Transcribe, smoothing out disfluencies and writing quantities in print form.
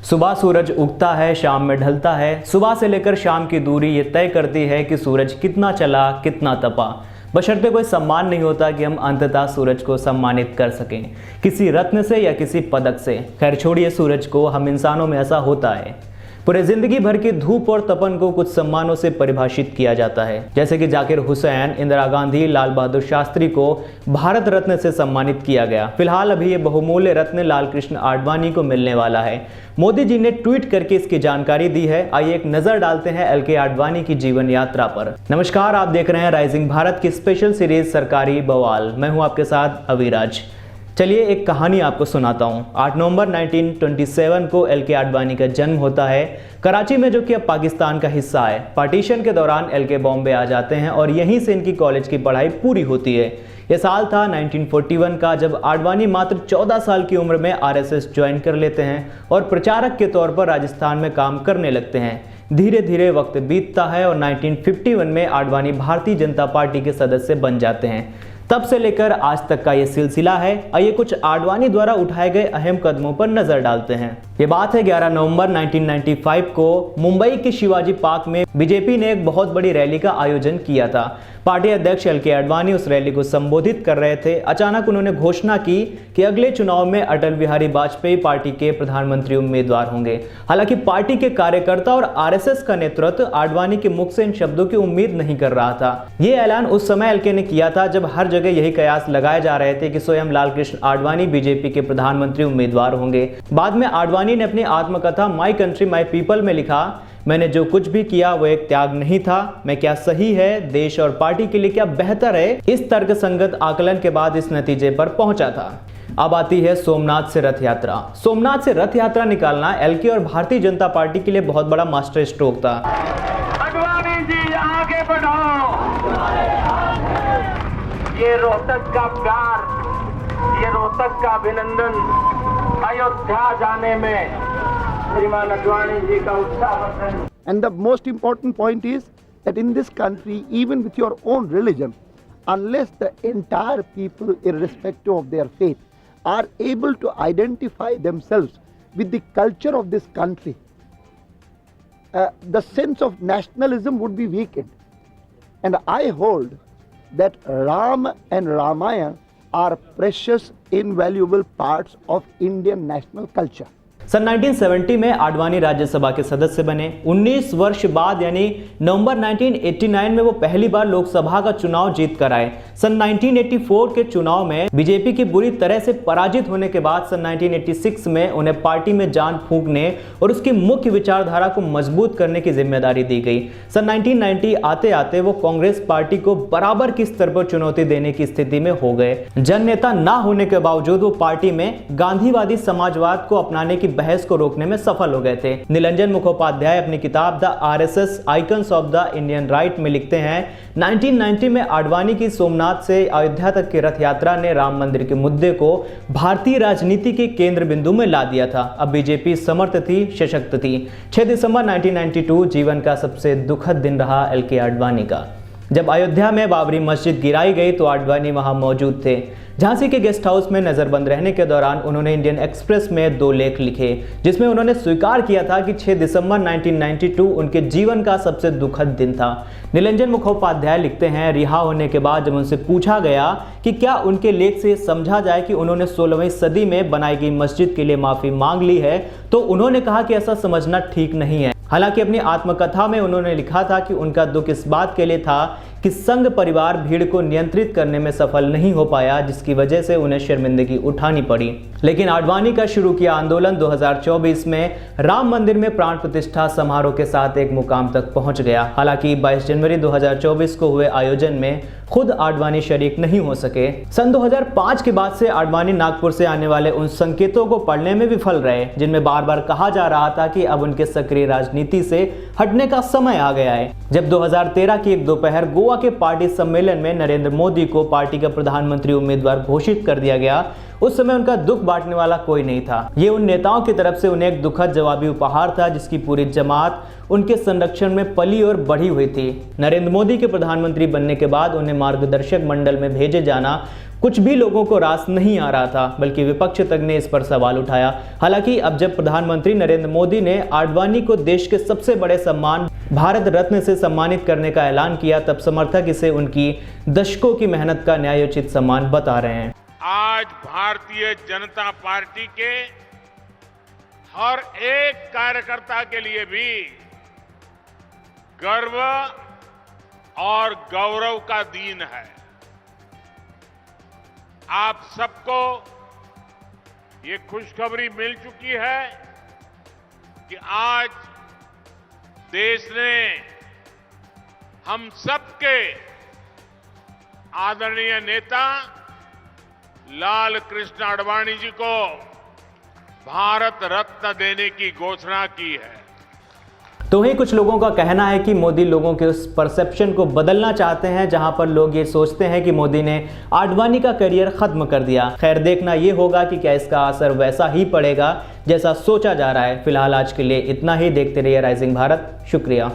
सुबह सूरज उगता है, शाम में ढलता है। सुबह से लेकर शाम की दूरी ये तय करती है कि सूरज कितना चला, कितना तपा। बशर्ते कोई सम्मान नहीं होता कि हम अंततः सूरज को सम्मानित कर सकें, किसी रत्न से या किसी पदक से। खैर छोड़िए सूरज को, हम इंसानों में ऐसा होता है। पूरे जिंदगी भर की धूप और तपन को कुछ सम्मानों से परिभाषित किया जाता है, जैसे कि जाकिर हुसैन, इंदिरा गांधी, लाल बहादुर शास्त्री को भारत रत्न से सम्मानित किया गया। फिलहाल अभी ये बहुमूल्य रत्न लाल कृष्ण आडवाणी को मिलने वाला है। मोदी जी ने ट्वीट करके इसकी जानकारी दी है। आइए एक नजर डालते हैं एल के आडवाणी की जीवन यात्रा पर। नमस्कार, आप देख रहे हैं राइजिंग भारत की स्पेशल सीरीज सरकारी बवाल। मैं हूं आपके साथ अविराज। चलिए एक कहानी आपको सुनाता हूं। 8 नवंबर 1927 को एल के आडवाणी का जन्म होता है कराची में, जो कि अब पाकिस्तान का हिस्सा है। पार्टीशन के दौरान एल के बॉम्बे आ जाते हैं और यहीं से इनकी कॉलेज की पढ़ाई पूरी होती है। यह साल था 1941 का, जब आडवाणी मात्र 14 साल की उम्र में आरएसएस ज्वाइन कर लेते हैं और प्रचारक के तौर पर राजस्थान में काम करने लगते हैं। धीरे धीरे वक्त बीतता है और 1951 में आडवाणी भारतीय जनता पार्टी के सदस्य बन जाते हैं। तब से लेकर आज तक का ये सिलसिला है। आइए कुछ आडवाणी द्वारा उठाए गए अहम कदमों पर नजर डालते हैं। ये बात है 11 नवंबर 1995 को मुंबई के शिवाजी पार्क में बीजेपी ने एक बहुत बड़ी रैली का आयोजन किया था। पार्टी अध्यक्ष एल के आडवाणी उस रैली को संबोधित कर रहे थे। अचानक उन्होंने घोषणा की कि अगले चुनाव में अटल बिहारी वाजपेयी पार्टी के प्रधानमंत्री उम्मीदवार होंगे। हालांकि पार्टी के कार्यकर्ता और आरएसएस का नेतृत्व आडवाणी के मुख से इन शब्दों की उम्मीद नहीं कर रहा था। ये ऐलान उस समय एल के ने किया था जब हर जगह यही कयास लगाए जा रहे थे कि स्वयं लाल कृष्ण आडवाणी बीजेपी के प्रधानमंत्री उम्मीदवार होंगे। बाद में आडवाणी ने अपनी आत्मकथा माई कंट्री माई पीपल में लिखा, मैंने जो कुछ भी किया वो एक त्याग नहीं था। मैं क्या सही है, देश और पार्टी के लिए क्या बेहतर है, इस तर्कसंगत आकलन के बाद इस नतीजे पर पहुंचा था। अब आती है सोमनाथ से रथ यात्रा। सोमनाथ से रथ यात्रा निकालना एलके और भारतीय जनता पार्टी के लिए बहुत बड़ा मास्टर स्ट्रोक था। आडवाणी जी आगे बढ़ो। ये रोहतक का प्यार, ये रोहतक का अभिनंदन, अयोध्या जाने में श्रीमान आडवाणी जी का उत्साहवर्धन। And the most important point is that in this country, even with your own religion, unless the entire people, irrespective of their faith, are able to identify themselves with the culture of this country, the sense of nationalism would be weakened. And I hold that Ram and Ramayana are precious, invaluable parts of Indian national culture. सन 1970 में आडवाणी राज्यसभा के सदस्य बने। 19 वर्ष बाद यानी नवंबर 1989 में वो पहली बार लोकसभा का चुनाव जीत कर आए। सन 1984 के चुनाव में बीजेपी की बुरी तरह से पराजित होने के बाद सन 1986 में उन्हें पार्टी में जान फूंकने और उसकी मुख्य विचारधारा को मजबूत करने की जिम्मेदारी दी गई। सन 1990 आते आते वो कांग्रेस पार्टी को बराबर की स्तर पर चुनौती देने की स्थिति में हो गए। जननेता ना होने के बावजूद वो पार्टी में गांधीवादी समाजवाद को अपनाने की बहस को रोकने में सफल हो गए थे। निलंजन मुखोपाध्याय अपनी किताब the RSS icons of the Indian right में लिखते हैं, 1990 में आडवाणी की सोमनाथ से अयोध्या तक की रथ यात्रा ने राम मंदिर के मुद्दे को भारतीय राजनीति के केंद्र बिंदु में ला दिया था। अब बीजेपी समर्थ थी, सशक्त थी। 6 दिसंबर 1992 जीवन का सबसे दुखद दिन रहा एल के आडवाणी का। जब अयोध्या में बाबरी मस्जिद गिराई गई तो आडवाणी वहां मौजूद थे। झांसी के गेस्ट हाउस में नजरबंद रहने के दौरान उन्होंने इंडियन एक्सप्रेस में 2 लेख लिखे, जिसमें उन्होंने स्वीकार किया था कि 6 दिसंबर 1992 उनके जीवन का सबसे दुखद दिन था। निलंजन मुखोपाध्याय लिखते हैं, रिहा होने के बाद जब उनसे पूछा गया कि क्या उनके लेख से समझा जाए कि उन्होंने 16वीं सदी में बनाई गई मस्जिद के लिए माफी मांग ली है, तो उन्होंने कहा कि ऐसा समझना ठीक नहीं है। हालांकि अपनी आत्मकथा में उन्होंने लिखा था कि उनका दुख इस बात के लिए था कि संघ परिवार भीड़ को नियंत्रित करने में सफल नहीं हो पाया, जिसकी वजह से उन्हें शर्मिंदगी उठानी पड़ी। लेकिन आडवाणी का शुरू किया आंदोलन 2024 में राम मंदिर में प्राण प्रतिष्ठा समारोह के साथ एक मुकाम तक पहुंच गया। हालांकि 22 जनवरी 2024 को हुए आयोजन में खुद आडवाणी शरीक नहीं हो सके। सन 2005 के बाद से आडवाणी नागपुर से आने वाले उन संकेतों को पढ़ने में विफल रहे, जिनमें बार बार कहा जा रहा था कि अब उनके सक्रिय राजनीति से हटने का समय आ गया है। जब 2013 की एक दोपहर गोवा के पार्टी सम्मेलन में नरेंद्र मोदी को पार्टी का प्रधानमंत्री उम्मीदवार घोषित कर दिया गया, उस समय उनका दुख बांटने वाला कोई नहीं था। ये उन नेताओं की तरफ से उन्हें एक दुखद जवाबी उपहार था, जिसकी पूरी जमात उनके संरक्षण में पली और बढ़ी हुई थी। नरेंद्र मोदी के प्रधानमंत्री बनने के बाद उन्हें मार्गदर्शक मंडल में भेजे जाना कुछ भी लोगों को रास नहीं आ रहा था, बल्कि विपक्ष तक ने इस पर सवाल उठाया। हालांकि अब जब प्रधानमंत्री नरेंद्र मोदी ने आडवाणी को देश के सबसे बड़े सम्मान भारत रत्न से सम्मानित करने का ऐलान किया, तब समर्थक इसे उनकी दशकों की मेहनत का न्यायोचित सम्मान बता रहे हैं। आज भारतीय जनता पार्टी के हर एक कार्यकर्ता के लिए भी गर्व और गौरव का दिन है। आप सबको ये खुशखबरी मिल चुकी है कि आज देश ने हम सबके आदरणीय नेता लाल कृष्ण आडवाणी जी को भारत रत्न देने की घोषणा की है। तो वहीं कुछ लोगों का कहना है कि मोदी लोगों के उस परसेप्शन को बदलना चाहते हैं जहां पर लोग ये सोचते हैं कि मोदी ने आडवाणी का करियर खत्म कर दिया। खैर, देखना ये होगा कि क्या इसका असर वैसा ही पड़ेगा जैसा सोचा जा रहा है। फिलहाल आज के लिए इतना ही। देखते रहिए राइजिंग भारत। शुक्रिया।